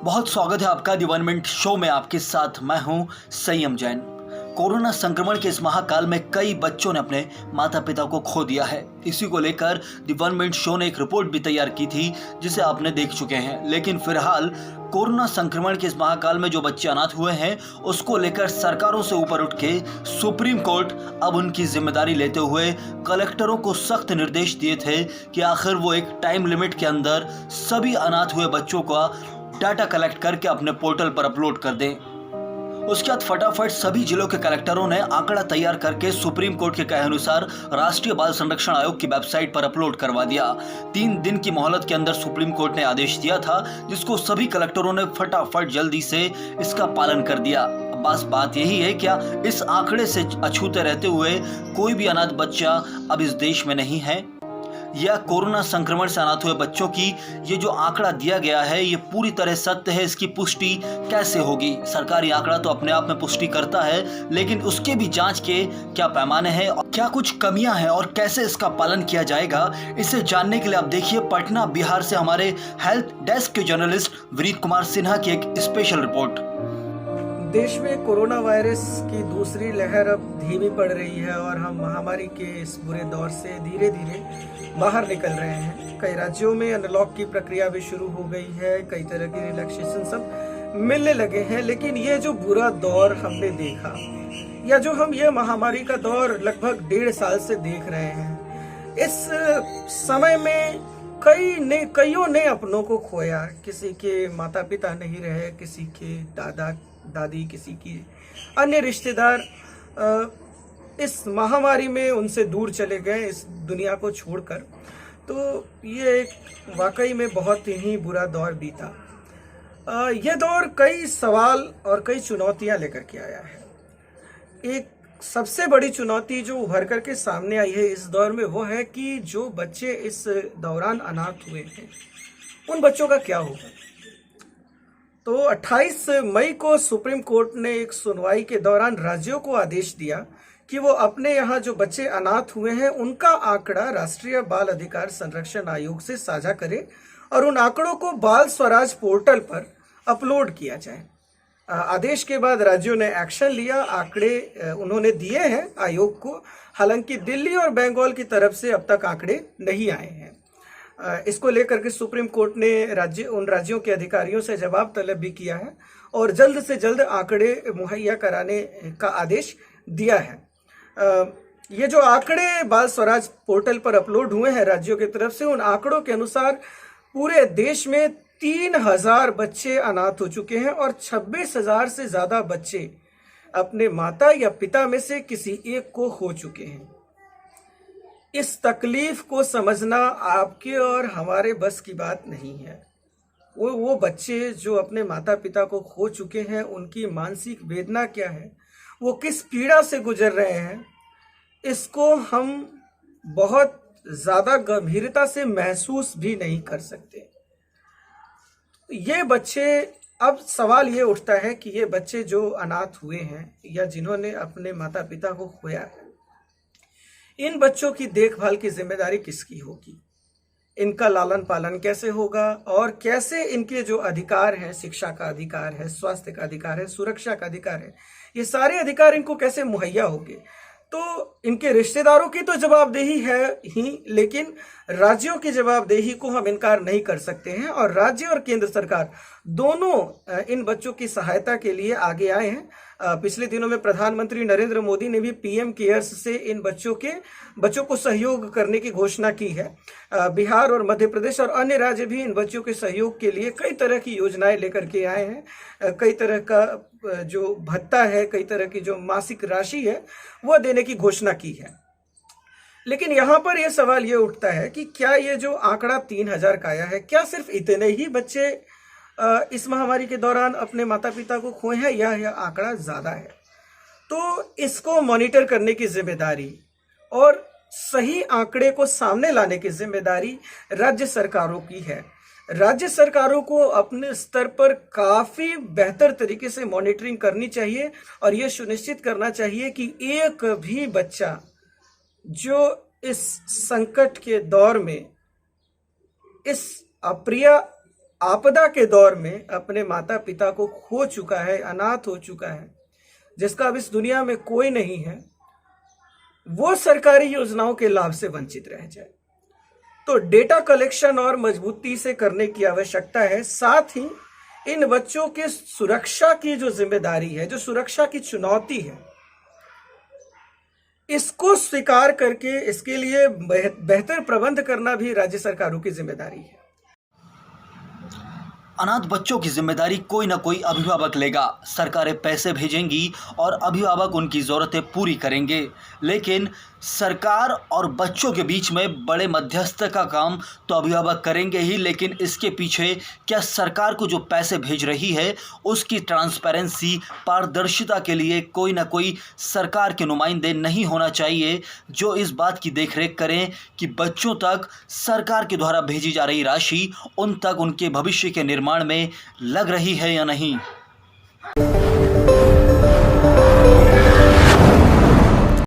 बहुत स्वागत है आपका द 1 मिनट शो में। आपके साथ मैं हूं संयम जैन। कोरोना संक्रमण के इस महाकाल में कई बच्चों ने अपने माता पिता को खो दिया है। इसी को लेकर द 1 मिनट शो ने एक रिपोर्ट भी तैयार की थी जिसे आपने देख चुके हैं। लेकिन फिलहाल कोरोना संक्रमण के इस महाकाल में जो बच्चे अनाथ हुए हैं उसको लेकर सरकारों से ऊपर उठ के सुप्रीम कोर्ट अब उनकी जिम्मेदारी लेते हुए कलेक्टरों को सख्त निर्देश दिए थे कि आखिर वो एक टाइम लिमिट के अंदर सभी अनाथ हुए बच्चों का डाटा कलेक्ट करके अपने पोर्टल पर अपलोड कर दें। उसके बाद फटाफट सभी जिलों के कलेक्टरों ने आंकड़ा तैयार करके सुप्रीम कोर्ट के कहे अनुसार राष्ट्रीय बाल संरक्षण आयोग की वेबसाइट पर अपलोड करवा दिया। 3 दिन की मोहलत के अंदर सुप्रीम कोर्ट ने आदेश दिया था, जिसको सभी कलेक्टरों ने फटाफट जल्दी से इसका पालन कर दिया। बस बात यही है, क्या इस आंकड़े से अछूते रहते हुए कोई भी अनाथ बच्चा अब इस देश में नहीं है, या कोरोना संक्रमण से अनाथ हुए बच्चों की ये जो आंकड़ा दिया गया है ये पूरी तरह सत्य है? इसकी पुष्टि कैसे होगी? सरकारी आंकड़ा तो अपने आप में पुष्टि करता है, लेकिन उसके भी जांच के क्या पैमाने हैं, क्या कुछ कमियां हैं और कैसे इसका पालन किया जाएगा, इसे जानने के लिए आप देखिए पटना बिहार से हमारे हेल्थ डेस्क के जर्नलिस्ट विनीत कुमार सिन्हा की एक स्पेशल रिपोर्ट। देश में कोरोना वायरस की दूसरी लहर अब धीमी पड़ रही है और हम महामारी के इस बुरे दौर से धीरे धीरे बाहर निकल रहे हैं। कई राज्यों में अनलॉक की प्रक्रिया भी शुरू हो गई है, कई तरह की रिलैक्सेशन सब मिलने लगे हैं। लेकिन ये जो बुरा दौर हमने देखा, या जो हम ये महामारी का दौर लगभग 1.5 साल से देख रहे हैं, इस समय में कईयों ने अपनों को खोया। किसी के माता पिता नहीं रहे, किसी के दादा दादी, किसी की अन्य रिश्तेदार इस महामारी में उनसे दूर चले गए इस दुनिया को छोड़कर। तो ये एक वाकई में बहुत ही बुरा दौर बीता। ये दौर कई सवाल और कई चुनौतियां लेकर के आया है। एक सबसे बड़ी चुनौती जो उभर कर के सामने आई है इस दौर में वो है कि जो बच्चे इस दौरान अनाथ हुए हैं उन बच्चों का क्या होगा। तो 28 मई को सुप्रीम कोर्ट ने एक सुनवाई के दौरान राज्यों को आदेश दिया कि वो अपने यहाँ जो बच्चे अनाथ हुए हैं उनका आंकड़ा राष्ट्रीय बाल अधिकार संरक्षण आयोग से साझा करे और उन आंकड़ों को बाल स्वराज पोर्टल पर अपलोड किया जाए। आदेश के बाद राज्यों ने एक्शन लिया, आंकड़े उन्होंने दिए हैं आयोग को। हालांकि दिल्ली और बंगाल की तरफ से अब तक आंकड़े नहीं आए हैं। इसको लेकर के सुप्रीम कोर्ट ने उन राज्यों के अधिकारियों से जवाब तलब भी किया है और जल्द से जल्द आंकड़े मुहैया कराने का आदेश दिया है। ये जो आंकड़े बाल स्वराज पोर्टल पर अपलोड हुए हैं राज्यों की तरफ से, उन आंकड़ों के अनुसार पूरे देश में 3000 बच्चे अनाथ हो चुके हैं और 26,000 से ज्यादा बच्चे अपने माता या पिता में से किसी एक को खो चुके हैं। इस तकलीफ को समझना आपके और हमारे बस की बात नहीं है। वो बच्चे जो अपने माता पिता को खो चुके हैं, उनकी मानसिक वेदना क्या है, वो किस पीड़ा से गुजर रहे हैं, इसको हम बहुत ज्यादा गंभीरता से महसूस भी नहीं कर सकते। ये बच्चे, अब सवाल ये उठता है कि ये बच्चे जो अनाथ हुए हैं या जिन्होंने अपने माता पिता को खोया है, इन बच्चों की देखभाल की जिम्मेदारी किसकी होगी, इनका लालन पालन कैसे होगा और कैसे इनके जो अधिकार हैं, शिक्षा का अधिकार है, स्वास्थ्य का अधिकार है, सुरक्षा का अधिकार है, ये सारे अधिकार इनको कैसे मुहैया होंगे। तो इनके रिश्तेदारों की तो जवाबदेही है ही, लेकिन राज्यों की जवाबदेही को हम इनकार नहीं कर सकते हैं और राज्य और केंद्र सरकार दोनों इन बच्चों की सहायता के लिए आगे आए हैं। पिछले दिनों में प्रधानमंत्री नरेंद्र मोदी ने भी पीएम केयर्स से इन बच्चों को सहयोग करने की घोषणा की है। बिहार और मध्य प्रदेश और अन्य राज्य भी इन बच्चों के सहयोग के लिए कई तरह की योजनाएं लेकर के आए हैं। कई तरह का जो भत्ता है, कई तरह की जो मासिक राशि है वो देने की घोषणा की है। लेकिन यहाँ पर यह सवाल ये उठता है कि क्या ये जो आंकड़ा 3000 का आया है, क्या सिर्फ इतने ही बच्चे इस महामारी के दौरान अपने माता पिता को खोए हैं या यह आंकड़ा ज्यादा है? तो इसको मॉनिटर करने की जिम्मेदारी और सही आंकड़े को सामने लाने की जिम्मेदारी राज्य सरकारों की है। राज्य सरकारों को अपने स्तर पर काफी बेहतर तरीके से मॉनिटरिंग करनी चाहिए और यह सुनिश्चित करना चाहिए कि एक भी बच्चा जो इस संकट के दौर में, इस अप्रिय आपदा के दौर में अपने माता पिता को खो चुका है, अनाथ हो चुका है, जिसका अब इस दुनिया में कोई नहीं है, वो सरकारी योजनाओं के लाभ से वंचित रह जाए। तो डेटा कलेक्शन और मजबूती से करने की आवश्यकता है। साथ ही इन बच्चों के सुरक्षा की जो जिम्मेदारी है, जो सुरक्षा की चुनौती है, इसको स्वीकार करके इसके लिए बेहतर प्रबंध करना भी राज्य सरकारों की जिम्मेदारी है। अनाथ बच्चों की जिम्मेदारी कोई ना कोई अभिभावक लेगा। सरकारें पैसे भेजेंगी और अभिभावक उनकी ज़रूरतें पूरी करेंगे, लेकिन सरकार और बच्चों के बीच में बड़े मध्यस्थ का काम तो अभिभावक करेंगे ही, लेकिन इसके पीछे क्या सरकार को जो पैसे भेज रही है उसकी ट्रांसपेरेंसी, पारदर्शिता के लिए कोई ना कोई सरकार के नुमाइंदे नहीं होना चाहिए जो इस बात की देखरेख करें कि बच्चों तक सरकार के द्वारा भेजी जा रही राशि उन तक उनके भविष्य के निर्माण में लग रही है या नहीं।